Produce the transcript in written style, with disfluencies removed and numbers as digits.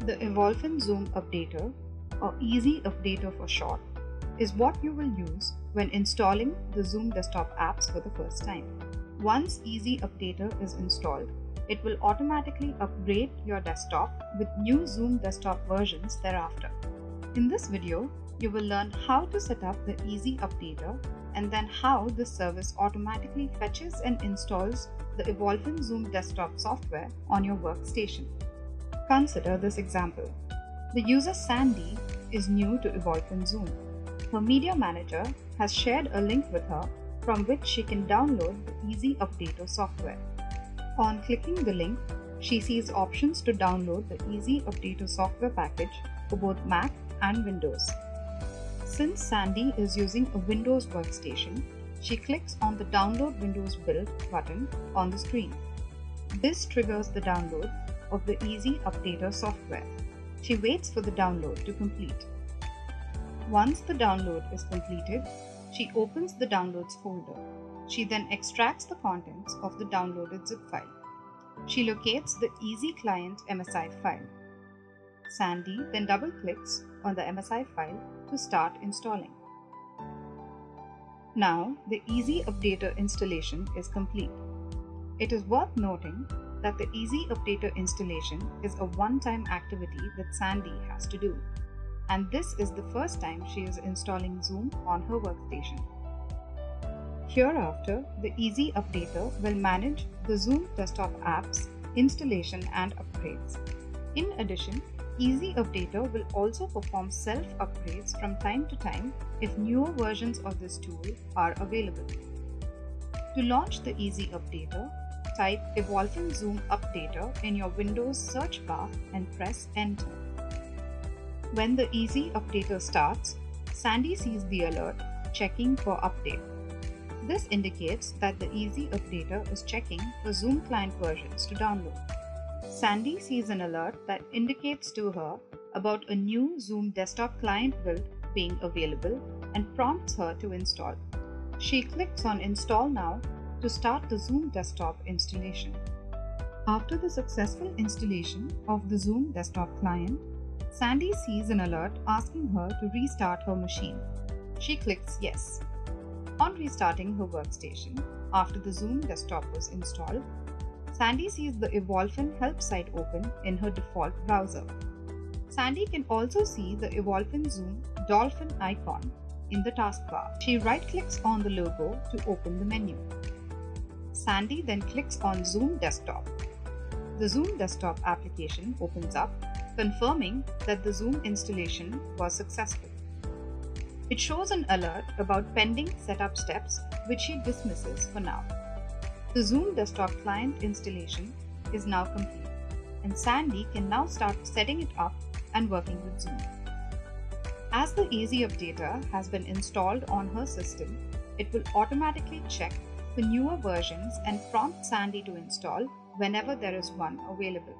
The Evolphin Zoom Updater, or Easy Updater for short, is what you will use when installing the Zoom desktop apps for the first time. Once Easy Updater is installed, it will automatically upgrade your desktop with new Zoom desktop versions thereafter. In this video, you will learn how to set up the Easy Updater and then how this service automatically fetches and installs the Evolphin Zoom desktop software on your workstation. Consider this example. The user Sandy is new to Evolphin Zoom. Her media manager has shared a link with her from which she can download the Easy Updater software. On clicking the link, she sees options to download the Easy Updater software package for both Mac and Windows. Since Sandy is using a Windows workstation, she clicks on the Download Windows Build button on the screen. This triggers the download of the Easy Updater software. She waits for the download to complete. Once the download is completed, she opens the Downloads folder. She then extracts the contents of the downloaded zip file. She locates the Easy Client MSI file. Sandy then double-clicks on the MSI file to start installing. Now, the Easy Updater installation is complete. It is worth noting that the Easy Updater installation is a one-time activity that Sandy has to do, and this is the first time she is installing Zoom on her workstation. Hereafter, the Easy Updater will manage the Zoom desktop apps, installation and upgrades. In addition, Easy Updater will also perform self-upgrades from time to time if newer versions of this tool are available. To launch the Easy Updater, type Evolphin Zoom Updater in your Windows search bar and press Enter. When the Easy Updater starts, Sandy sees the alert checking for update. This indicates that the Easy Updater is checking for Zoom client versions to download. Sandy sees an alert that indicates to her about a new Zoom desktop client build being available and prompts her to install. She clicks on Install Now to start the Zoom desktop installation. After the successful installation of the Zoom desktop client, Sandy sees an alert asking her to restart her machine. She clicks Yes. On restarting her workstation, after the Zoom desktop was installed, Sandy sees the Evolphin help site open in her default browser. Sandy can also see the Evolphin Zoom dolphin icon in the taskbar. She right-clicks on the logo to open the menu. Sandy then clicks on Zoom Desktop. The Zoom Desktop application opens up, confirming that the Zoom installation was successful. It shows an alert about pending setup steps, which she dismisses for now. The Zoom Desktop client installation is now complete, and Sandy can now start setting it up and working with Zoom. As the Easy Updater has been installed on her system, it will automatically check for newer versions and prompt Sandy to install whenever there is one available.